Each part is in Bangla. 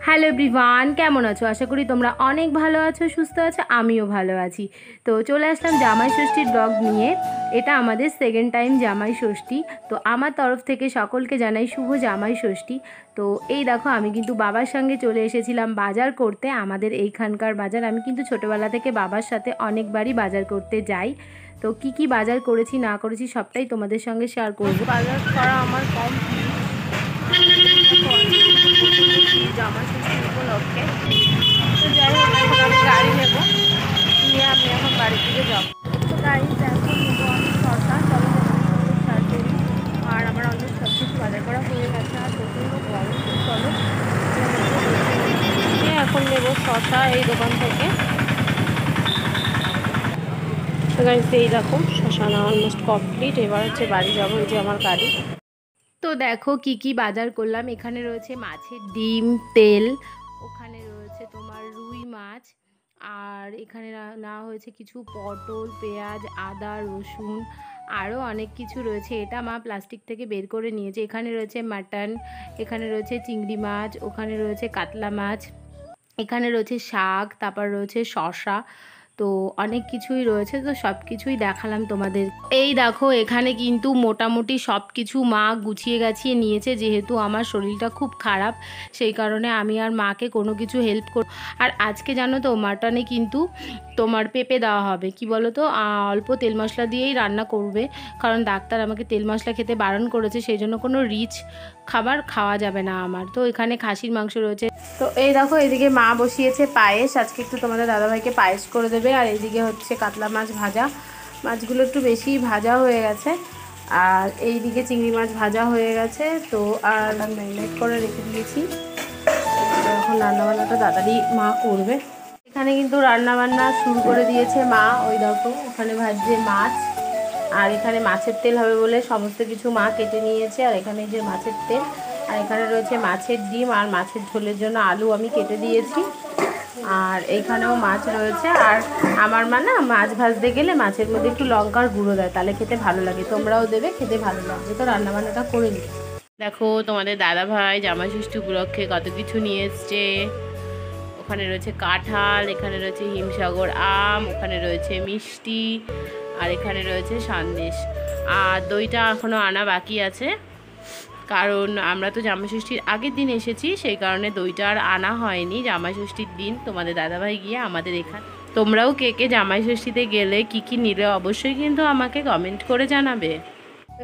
হ্যালো এভরিওয়ান, কেমন আছো? আশা করি তোমরা অনেক ভালো আছো, সুস্থ আছো। আমিও ভালো আছি। তো চলে আসলাম জামাই ষষ্ঠীর ব্লগ নিয়ে। এটা আমাদের সেকেন্ড টাইম জামাই ষষ্ঠী। তো আমার তরফ থেকে সকলকে জানাই শুভ জামাই ষষ্ঠী। তো এই দেখো, আমি কিন্তু বাবার সঙ্গে চলে এসেছিলাম বাজার করতে। আমাদের এইখানকার বাজার, আমি কিন্তু ছোটোবেলা থেকে বাবার সাথে অনেকবারই বাজার করতে যাই। তো কি কি বাজার করেছি না করেছি সবটাই তোমাদের সঙ্গে শেয়ার করব। বাজার করা আমার কমপ্লিট। জামা ষষ্ঠী উপলক্ষে তো যাই হোক, এখন আমি গাড়ি নেবো, নিয়ে আমি এখন বাড়ির দিকে যাবো। তো গাড়ি এখন নেবো আমি শসা, চলো স্টার্ট করি। আর আমার অন্য সব কিছু বাজার করা হয়ে গেছে, আর প্রচণ্ড গরম। তো চলো এখন নেবো শসা এই দোকান থেকে। তো গাড়ি এই দেখো, শসা না অলমোস্ট কমপ্লিট। এবার হচ্ছে বাড়ি যাবো, এই যে আমার গাড়ি। তো দেখো কি কি বাজার করলাম। এখানে রয়েছে মাছের ডিম, তেল, ওখানে রয়েছে তোমার রুই মাছ, আর এখানে না হয়েছে কিছু পটল, পেঁয়াজ, আদা, রসুন, আরও অনেক কিছু রয়েছে। এটা মা প্লাস্টিক থেকে বের করে নিয়েছে। এখানে রয়েছে মাটন, এখানে রয়েছে চিংড়ি মাছ, ওখানে রয়েছে কাতলা মাছ, এখানে রয়েছে শাক, তারপর রয়েছে শসা। তো অনেক কিছুই রয়েছে, তো সব কিছুই দেখালাম তোমাদের। এই দেখো, এখানে কিন্তু মোটামুটি সব কিছু মা গুছিয়ে গাছিয়ে নিয়েছে। যেহেতু আমার শরীরটা খুব খারাপ, সেই কারণে আমি আর মাকে কোনো কিছু হেল্প কর। আর আজকে জানো তো, মাটনে কিন্তু তোমার পেঁপে দেওয়া হবে। কি বলো তো, অল্প তেল মশলা দিয়েই রান্না করবে, কারণ ডাক্তার আমাকে তেল মশলা খেতে বারণ করেছে। সেই জন্য কোনো রিচ খাবার খাওয়া যাবে না আমার। তো এখানে খাসির মাংস রয়েছে। তো এই দেখো, এদিকে মা বসিয়েছে পায়েস। আজকে একটু তোমাদের দাদাভাইকে পায়েস করে দেবে। আর এইদিকে হচ্ছে কাতলা মাছ ভাজা। মাছগুলো একটু বেশি ভাজা হয়ে গেছে। আর এইদিকে চিংড়ি মাছ ভাজা হয়ে গেছে। তো আর ম্যারিনেট করে রেখে দিয়েছি। এখন রান্নাবান্নাটা তাড়াতাড়ি মা করবে। এখানে কিন্তু রান্নাবান্না শুরু করে দিয়েছে মা। ওই দেখো, ওখানে ভাজছে মাছ। আর এখানে মাছের তেল হবে বলে সমস্ত কিছু মা কেটে নিয়েছে। আর এখানে যে মাছের তেল, আর এখানে রয়েছে মাছের ডিম, আর মাছের ঝোলের জন্য আলু আমি কেটে দিয়েছি। আর এইখানেও মাছ রয়েছে। আর আমার মা না মাছ ভাজতে গেলে মাছের মধ্যে একটু লঙ্কার গুঁড়ো দেয়, তাহলে খেতে ভালো লাগে। তোমরাও দেবে, খেতে ভালো লাগবে। তো রান্নাবান্নাটা করে নিই। দেখো, তোমাদের দাদা ভাই জামাই ষষ্ঠী উপলক্ষে কত কিছু নিয়ে এসছে। ওখানে রয়েছে কাঁঠাল, এখানে রয়েছে হিমসাগর আম, ওখানে রয়েছে মিষ্টি, আর এখানে রয়েছে সন্দেশ। আর দইটা এখনও আনা বাকি আছে, কারণ আমরা তো জামাই ষষ্ঠীর আগের দিন এসেছি, সেই কারণে দইটা আর আনা হয়নি। জামাই ষষ্ঠীর দিন তোমাদের দাদাভাই গিয়ে আমাদের এখানে। তোমরাও কে কে জামাই ষষ্ঠীতে গেলে কি কি নিলে অবশ্যই কিন্তু আমাকে কমেন্ট করে জানাবে।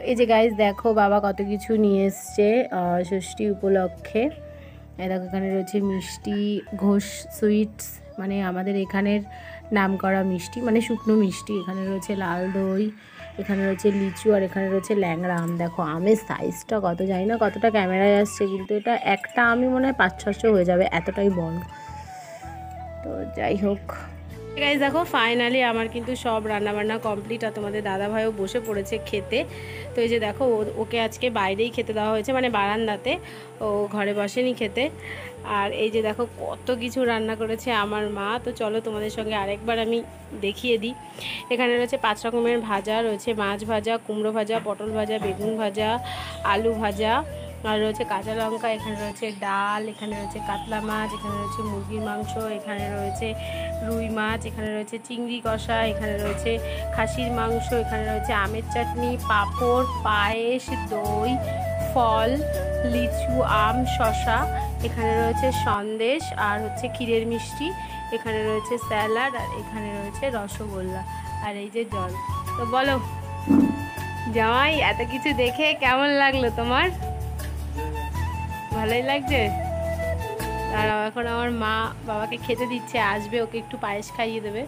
এই যে গাইজ দেখো, বাবা কত কিছু নিয়ে এসছে ষষ্ঠী উপলক্ষে। দেখো, এখানে রয়েছে মিষ্টি, ঘোষ সুইটস, মানে আমাদের এখানের নাম করা মিষ্টি, মানে শুকনো মিষ্টি। এখানে রয়েছে লাল দই, এখানে রয়েছে লিচু, আর এখানে রয়েছে ল্যাংড়া আম। দেখো আমের সাইজটা কত, জানি না কতটা ক্যামেরায় আসছে, কিন্তু এটা একটা আমি মনে হয় 500-600 হয়ে যাবে, এতটাই বড়। তো যাই হোক গাইজ, দেখো ফাইনালি আমার কিন্তু সব রান্নাবান্না কমপ্লিট। আর তোমাদের দাদাভাইও বসে পড়েছে খেতে। তো এই যে দেখো, ওকে আজকে বাইরেই খেতে দেওয়া হয়েছে, মানে বারান্দাতে, ও ঘরে বসেনি খেতে। আর এই যে দেখো কত কিছু রান্না করেছে আমার মা। তো চলো তোমাদের সঙ্গে আরেকবার আমি দেখিয়ে দিই। এখানে রয়েছে 5 রকমের ভাজা, রয়েছে মাছ ভাজা, কুমড়ো ভাজা, পটল ভাজা, বেগুন ভাজা, আলু ভাজা, আর রয়েছে কাঁচা লঙ্কা, এখানে রয়েছে ডাল, এখানে রয়েছে কাতলা মাছ, এখানে রয়েছে মুরগির মাংস, এখানে রয়েছে রুই মাছ, এখানে রয়েছে চিংড়ি কষা, এখানে রয়েছে খাসির মাংস, এখানে রয়েছে আমের চাটনি, পাঁপড়, পায়েস, দই, ফল, লিচু, আম, শসা, এখানে রয়েছে সন্দেশ, আর হচ্ছে ক্ষীরের মিষ্টি, এখানে রয়েছে স্যালাড, আর এখানে রয়েছে রসগোল্লা, আর এই যে জল। তো বলো জামাই, এত কিছু দেখে কেমন লাগলো তোমার? ভালোই লাগছে। আর এখন আমার মা বাবাকে খেতে দিচ্ছে, আসবে, ওকে একটু পায়েস খাইয়ে দেবে।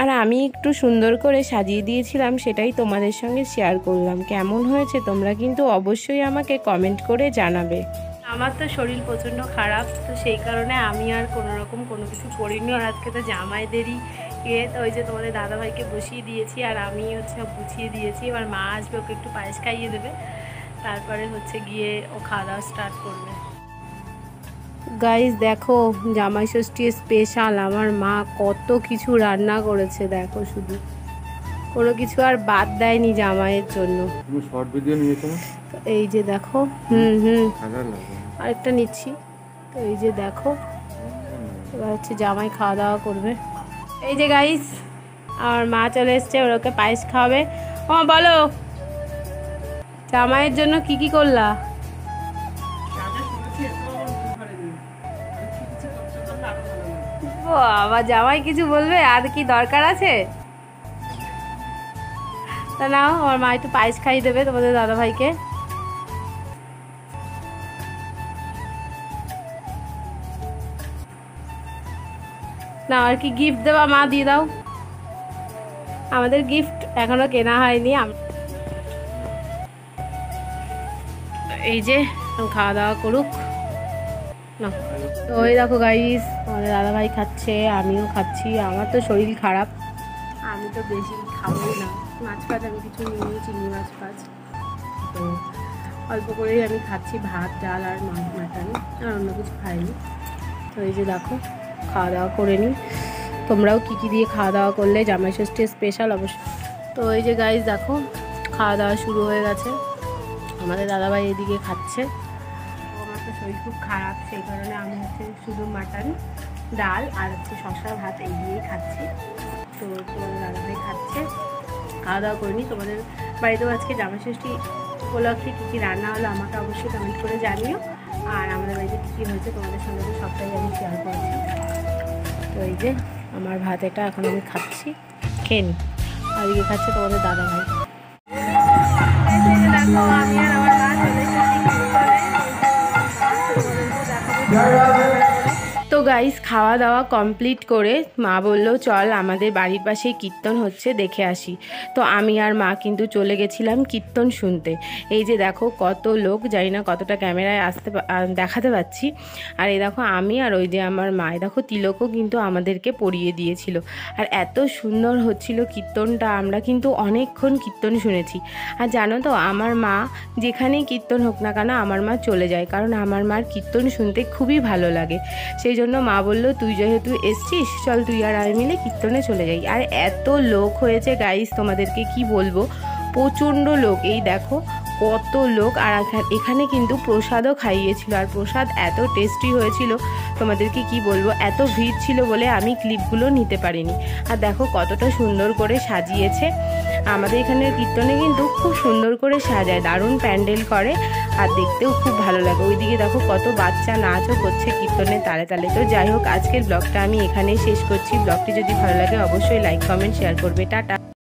আর আমি একটু সুন্দর করে সাজিয়ে দিয়েছিলাম, সেটাই তোমাদের সঙ্গে শেয়ার করলাম। কেমন হয়েছে তোমরা কিন্তু অবশ্যই আমাকে কমেন্ট করে জানাবে। আমার তো শরীর প্রচণ্ড খারাপ, তো সেই কারণে আমি আর কোনো রকম কোনো কিছু করিনি। আর আজকে তো জামাইদেরই তো ওই যে তোমাদের দাদাভাইকে বসিয়ে দিয়েছি, আর আমি হচ্ছে গুছিয়ে দিয়েছি। এবার মা আসবে, ওকে একটু পায়েস খাইয়ে দেবে, তারপরে হচ্ছে গিয়ে ও খাওয়া দাওয়া স্টার্ট করবে। গাইজ দেখো, জামাই ষষ্ঠী স্পেশাল আমার মা কত কিছু রান্না করেছে। দেখো, শুধু কোনো কিছু আর বাদ দেয়নি জামাইয়ের জন্য। শর্ট ভিডিও নিয়েছো না? এই যে দেখো, আরেকটা নিচ্ছি। তো এই যে দেখো এবার হচ্ছে জামাই খাওয়া দাওয়া করবে। এই যে গাইস আমার মা চলে এসছে, ওকে পায়েস খাওয়াবে। ও বলো জামাইয়ের জন্য কি কি করলা? আবার জামাই কিছু বলবে, আর কি দরকার আছে? তা নাও আমার মা একটু পায়েস খাইয়ে দেবে তোমাদের দাদা ভাইকে। না আর কি গিফট দেবা মা, দিয়ে দাও। আমাদের গিফট এখনো কেনা হয়নি। এই যে খাওয়া দাওয়া করুক না। তো ওই দেখো গাইস আমাদের দাদা ভাই খাচ্ছে, আমিও খাচ্ছি। আমার তো শরীর খারাপ, আমি তো বেশি খাবোই না মাছ ফাছ, আমি কিছু নিয়ে চিংড়ি মাছ ফাছ, তো অল্প করেই আমি খাচ্ছি ভাত ডাল আর মাটন, আর অন্য কিছু খাইনি। তো এই যে দেখো খাওয়া দাওয়া করে নিই। তোমরাও কী কী দিয়ে খাওয়া দাওয়া করলে জামাই ষষ্ঠী স্পেশাল অবশ্যই। তো এই যে গাইস দেখো খাওয়া দাওয়া শুরু হয়ে গেছে, আমাদের দাদাভাই এদিকে খাচ্ছে। আমার তো শরীর খুব খারাপ, সেই কারণে আমি হচ্ছে শুধু মাটন ডাল আর হচ্ছে শশা ভাত এই দিয়েই খাচ্ছি। তো তোমাদের দাদাভাই খাচ্ছে, খাওয়া দাওয়া করিনি। তোমাদের বাড়িতেও আজকে জামাই ষষ্ঠী উপলক্ষে কী কী রান্না হলো আমাকে অবশ্যই কমেন্ট করে জানিও। আর আমাদের বাড়িতে কী কী হয়েছে তোমাদের সঙ্গে তো সবটাই আমি শেয়ার করছি। তো এই যে আমার ভাত এটা এখন আমি খাচ্ছি, খেয়ে নিই। আর এদিকে খাচ্ছে তোমাদের দাদাভাই। দেখো আমি আর আমার মা চলে এসেছি। তো গাইস খাওয়া দাওয়া কমপ্লিট করে মা বললো চল আমাদের বাড়ির পাশেই কীর্তন হচ্ছে দেখে আসি। তো আমি আর মা কিন্তু চলে গেছিলাম কীর্তন শুনতে। এই যে দেখো কত লোক, জানি না কতটা ক্যামেরায় দেখাতে পাচ্ছি। আর এই দেখো আমি আর ওই যে আমার মা, দেখো তিলকও কিন্তু আমাদেরকে পরিয়ে দিয়েছিল। আর এত সুন্দর হচ্ছিল কীর্তনটা, আমরা কিন্তু অনেকক্ষণ কীর্তন শুনেছি। আর জানো তো আমার মা যেখানেই কীর্তন হোক না কেন আমার মা চলে যায়, কারণ আমার মার কীর্তন শুনতে খুবই ভালো লাগে। সেই জন্য মা বললো তুই যেহেতু এসছিস চল তুই আর আমি মিলে কীর্তনে চলে যাই। আর এত লোক হয়েছে গাইস তোমাদেরকে কি বলবো, প্রচণ্ড লোক। এই দেখো কত লোক। আর এখানে কিন্তু প্রসাদও খাইয়েছিল, আর প্রসাদ এত টেস্টি হয়েছিল তোমাদেরকে কি বলবো, এত ভিড় ছিল বলে আমি ক্লিপগুলো নিতে পারিনি। আর দেখো কতটা সুন্দর করে সাজিয়েছে। আমাদের এখানের কীর্তনে কিন্তু খুব সুন্দর করে সাজায়, দারুণ প্যান্ডেল করে, আর দেখতেও খুব ভালো লাগে। ওইদিকে দেখো কত বাচ্চা নাচও করছে কীর্তনের তালে তালে। তো যাই হোক আজকের ব্লগটা আমি এখানেই শেষ করছি। ব্লগটি যদি ভালো লাগে অবশ্যই লাইক কমেন্ট শেয়ার করবে। টাটা।